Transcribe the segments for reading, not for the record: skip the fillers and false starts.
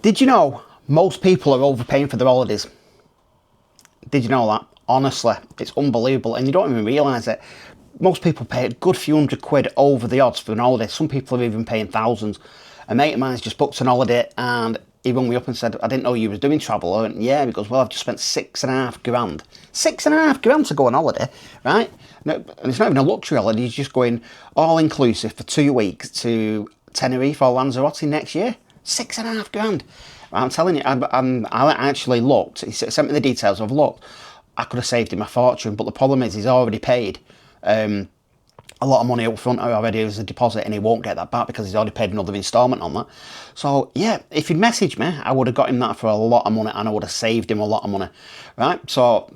Did you know most people are overpaying for their holidays? Did you know that? Honestly, it's unbelievable, and you don't even realise it. Most people pay a good few £100 over the odds for an holiday. Some people are even paying thousands. A mate of mine's just booked an holiday, and he rang me up and said, "I didn't know you was doing travel." I went, "Yeah." He goes, "Well, I've just spent £6,500. £6,500 to go on holiday, right? No, and it's not even a luxury holiday. He's just going all inclusive for 2 weeks to Tenerife or Lanzarote next year. £6,500. I'm telling you, I actually looked. He sent me the details. I've looked. I could have saved him a fortune, but the problem is he's already paid a lot of money up front already as a deposit, and he won't get that back because he's already paid another instalment on that. So yeah, if he'd messaged me, I would have got him that for a lot of money, and I would have saved him a lot of money, right? So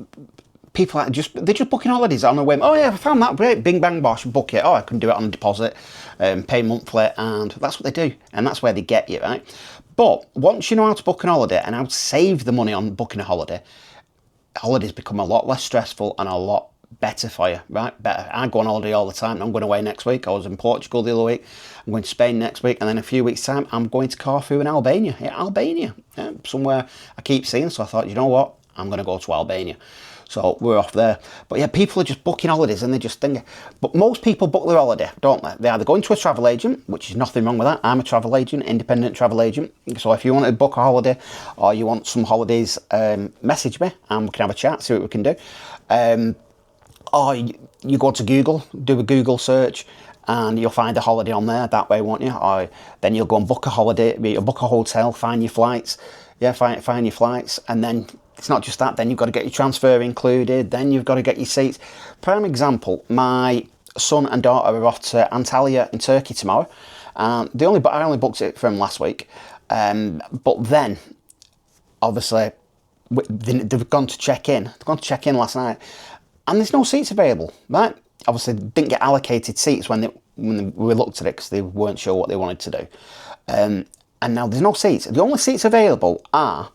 people are they're just booking holidays on a whim. Oh yeah, I found that great, bing bang bosh, book it. Oh, I can do it on a deposit, pay monthly, and that's what they do, and that's where they get you, right? But once you know how to book an holiday and how to save the money on booking a holiday, holidays become a lot less stressful and a lot better for you, right? Better. I go on holiday all the time. I'm going away next week. I was in Portugal the other week. I'm going to Spain next week, and then a few weeks time I'm going to Corfu in Albania. Yeah, Albania, yeah, somewhere I keep seeing. So I thought, you know what, I'm going to go to Albania. So we're off there. But yeah, people are just booking holidays and they just think. But most people book their holiday, don't they? They either go into a travel agent, which is nothing wrong with that. I'm a travel agent, independent travel agent. So if you want to book a holiday or you want some holidays, message me and we can have a chat, see what we can do. Or you go to Google, do a Google search, and you'll find a holiday on there that way, won't you? Or then you'll go and book a holiday, you'll book a hotel, find your flights. Yeah, find your flights, and then it's not just that, then you've got to get your transfer included, then you've got to get your seats. Prime example, my son and daughter are off to Antalya in Turkey tomorrow. I only booked it from last week, but then, obviously, they've gone to check in. They've gone to check in last night, and there's no seats available, right? Obviously, they didn't get allocated seats when we looked at it because they weren't sure what they wanted to do. And now there's no seats. The only seats available are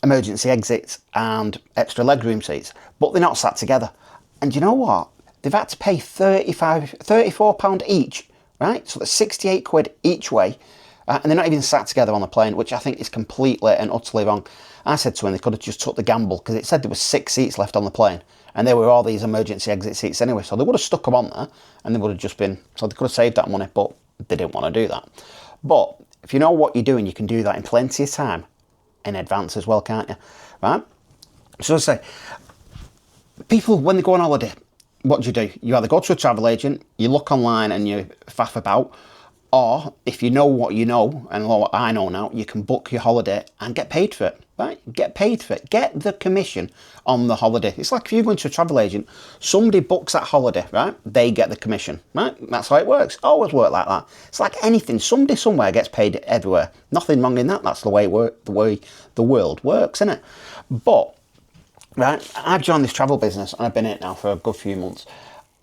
emergency exits and extra legroom seats, but they're not sat together. And you know what? They've had to pay £34 each, right? So that's £68 each way, and they're not even sat together on the plane, which I think is completely and utterly wrong. I said to him they could have just took the gamble because it said there were 6 seats left on the plane, and there were all these emergency exit seats anyway. So they would have stuck them on there, and they would have just been. So they could have saved that money, but they didn't want to do that. But if you know what you're doing, you can do that in plenty of time in advance as well, can't you? Right? So I say, people, when they go on holiday, what do? You either go to a travel agent, you look online and you faff about, or if you know what you know, and what I know now, you can book your holiday and get paid for it, right? Get paid for it. Get the commission on the holiday. It's like if you're going to a travel agent, somebody books that holiday, right? They get the commission, right? That's how it works. Always work like that. It's like anything. Somebody somewhere gets paid everywhere. Nothing wrong in that. That's the way the world works, isn't it? But, right, I've joined this travel business and I've been in it now for a good few months.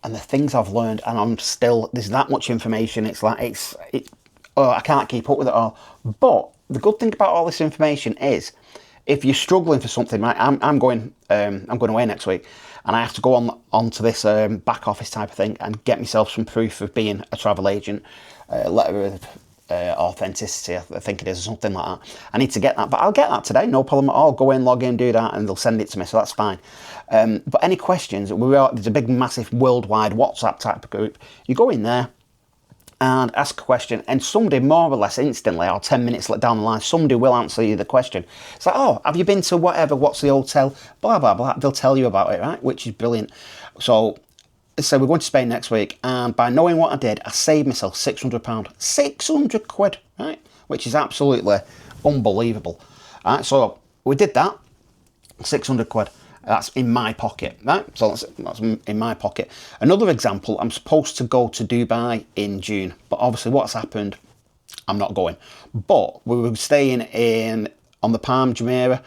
And the things I've learned, and there's that much information, I can't keep up with it all. But the good thing about all this information is, if you're struggling for something, right, I'm going away next week, and I have to go onto this back office type of thing and get myself some proof of being a travel agent, letter of authenticity, I think it is, or something like that. I need to get that, but I'll get that today, no problem at all. Go in, log in, do that, and they'll send it to me, so that's fine. But any questions, there's a big, massive, worldwide WhatsApp type of group. You go in there and ask a question, and somebody more or less instantly, or 10 minutes down the line, somebody will answer you the question. It's like, oh, have you been to whatever, what's the hotel, blah, blah, blah. They'll tell you about it, right? Which is brilliant. So we're going to Spain next week, and by knowing what I did, I saved myself £600. £600, right? Which is absolutely unbelievable. All right, so we did that, £600. That's in my pocket, right? So that's in my pocket. Another example, I'm supposed to go to Dubai in June, but obviously what's happened, I'm not going. But we were staying on the Palm Jumeirah.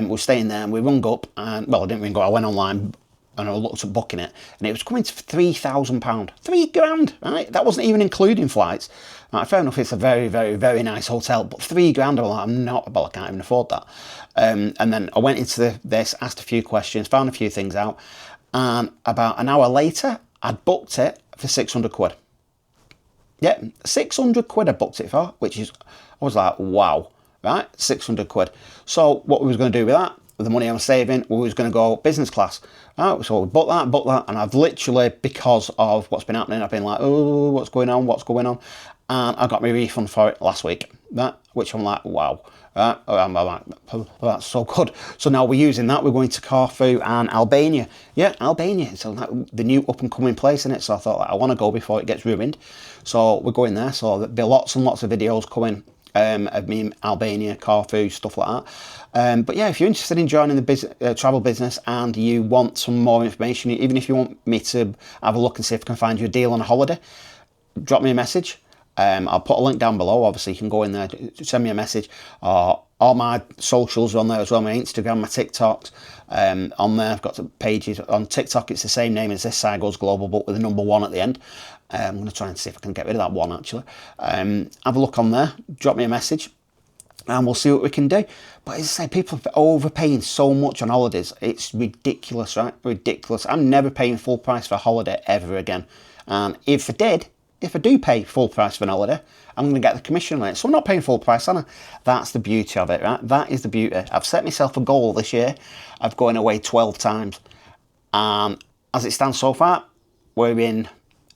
We were staying there, and we rung up, and well, I didn't ring up, I went online and I looked at booking it, and it was coming to £3,000. £3,000, right? That wasn't even including flights. Right, fair enough, it's a very, very, very nice hotel, but £3,000, I can't even afford that. And then I went into this, asked a few questions, found a few things out, and about an hour later, I'd booked it for £600. Yeah, £600 I booked it for, I was like, wow. right? 600 quid. So what we was going to do with that, with the money I'm saving, we was going to go business class. Right? So we booked that, and I've literally, because of what's been happening, I've been like, oh, what's going on? And I got my refund for it last week, right? Which I'm like, wow. Right? I'm like, oh, that's so good. So now we're using that. We're going to Corfu and Albania. Yeah, Albania. So the new up and coming place in it. So I thought, like, I want to go before it gets ruined. So we're going there. So there'll be lots and lots of videos coming of me in Albania, Corfu, stuff like that. But yeah, if you're interested in joining the travel business and you want some more information, even if you want me to have a look and see if I can find you a deal on a holiday, drop me a message. I'll put a link down below. Obviously, you can go in there, send me a message. All my socials are on there as well, my Instagram, my TikToks. On there, I've got pages. On TikTok, it's the same name as This Side Goes Global, but with a number 1 at the end. I'm going to try and see if I can get rid of that 1, actually. Have a look on there, drop me a message, and we'll see what we can do. But as I say, people are overpaying so much on holidays. It's ridiculous, right? Ridiculous. I'm never paying full price for a holiday ever again. And if I do pay full price for an holiday, I'm going to get the commission on it. So I'm not paying full price, am I? That's the beauty of it, right? That is the beauty. I've set myself a goal this year of going away 12 times. And as it stands so far, we're in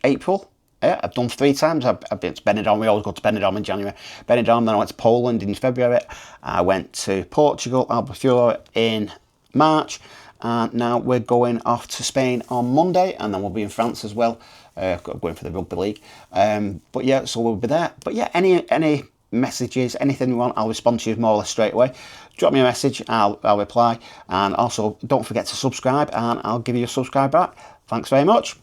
April. Yeah, I've done 3 times. I've been to Benidorm. We always go to Benidorm in January. Benidorm, then I went to Poland in February. I went to Portugal, Albufeira in March. And now we're going off to Spain on Monday, and then we'll be in France as well, going for the rugby league. But yeah, so we'll be there. But yeah, any messages, anything you want, I'll respond to you more or less straight away. Drop me a message, I'll reply. And also, don't forget to subscribe, and I'll give you a subscribe back. Thanks very much.